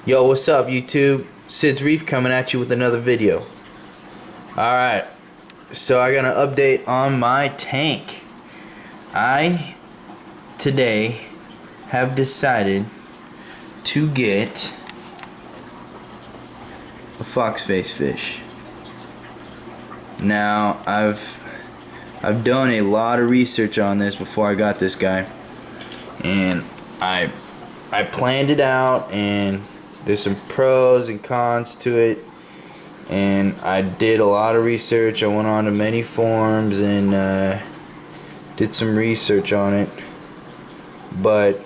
Yo, what's up YouTube? Sid's Reef coming at you with another video. Alright, so I got an update on my tank. I today have decided to get a foxface fish. Now I've done a lot of research on this before I got this guy, and I planned it out, and there's some pros and cons to it, and I did a lot of research. I went on to many forums and did some research on it, but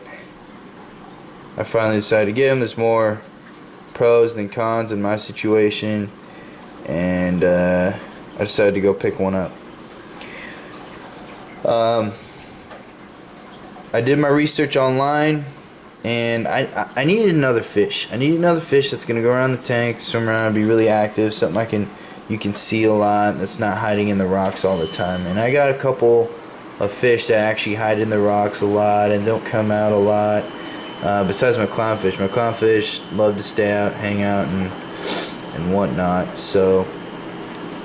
I finally decided to get him. There's more pros than cons in my situation, and I decided to go pick one up. I did my research online, and I needed another fish. I need another fish that's gonna go around the tank, swim around, be really active, something you can see a lot, that's not hiding in the rocks all the time. And I got a couple of fish that actually hide in the rocks a lot and don't come out a lot. Besides my clownfish. My clownfish love to stay out, hang out, and whatnot. So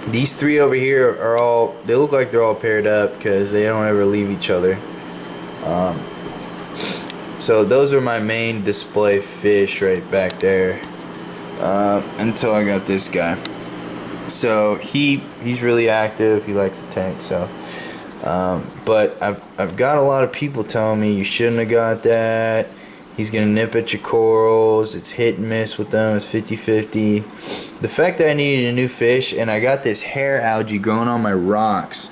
these three over here are all, they look like they're all paired up because they don't ever leave each other. So those are my main display fish right back there, until I got this guy. So he's really active. He likes the tank. So but I've got a lot of people telling me you shouldn't have got that. He's gonna nip at your corals. It's hit and miss with them. It's 50-50. The fact that I needed a new fish, and I got this hair algae growing on my rocks.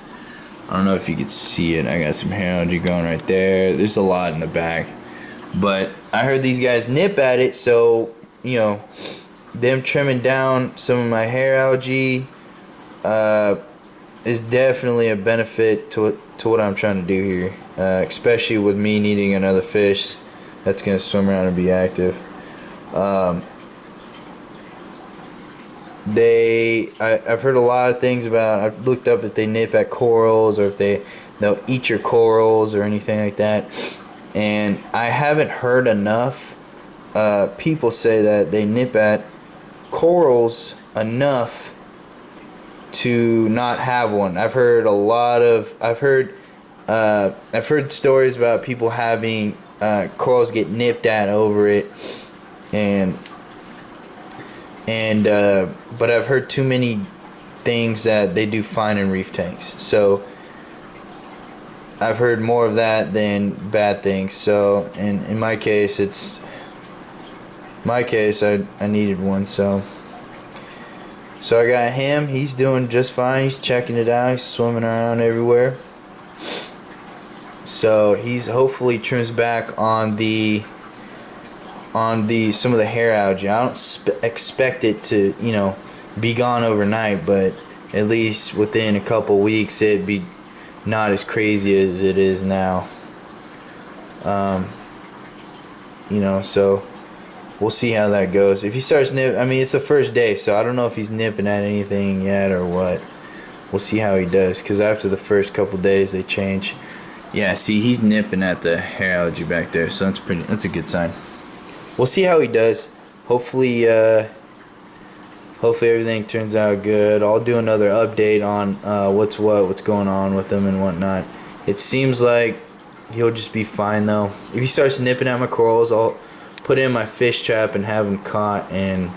I don't know if you can see it. I got some hair algae growing right there. There's a lot in the back, but I heard these guys nip at it, so you know, them trimming down some of my hair algae is definitely a benefit to what I'm trying to do here, especially with me needing another fish that's gonna swim around and be active. I've heard a lot of things about, I've looked up if they nip at corals or if they'll eat your corals or anything like that, and I haven't heard enough people say that they nip at corals enough to not have one. I've heard stories about people having corals get nipped at over it, but I've heard too many things that they do fine in reef tanks. So I've heard more of that than bad things. So in my case, I needed one. So I got him. He's doing just fine. He's checking it out. He's swimming around everywhere. So he's hopefully trims back on some of the hair algae. I don't expect it to, you know, be gone overnight, but at least within a couple weeks it'd be not as crazy as it is now. You know, so we'll see how that goes. If he starts nipping, I mean, it's the first day, so I don't know if he's nipping at anything yet or what. We'll see how he does, because after the first couple days they change. Yeah, see, he's nipping at the hair algae back there, so that's a good sign. We'll see how he does. Hopefully everything turns out good. I'll do another update on what's going on with him and whatnot. It seems like he'll just be fine though. If he starts nipping at my corals, I'll put in my fish trap and have him caught, and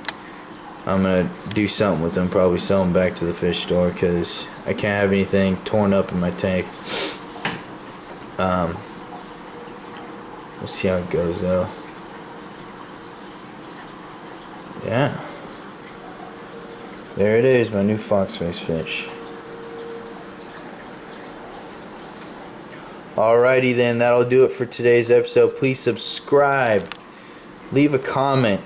I'm gonna do something with him. Probably sell him back to the fish store, because I can't have anything torn up in my tank. We'll see how it goes though. Yeah, there it is, my new foxface fish. Alrighty then, that'll do it for today's episode. Please subscribe, leave a comment,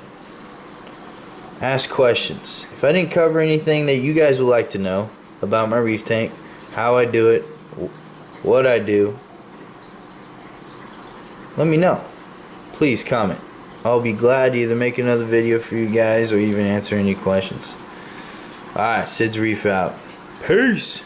ask questions. If I didn't cover anything that you guys would like to know about my reef tank, how I do it, what I do, let me know. Please comment. I'll be glad to either make another video for you guys or even answer any questions. Alright, Sid's Reef out. Peace!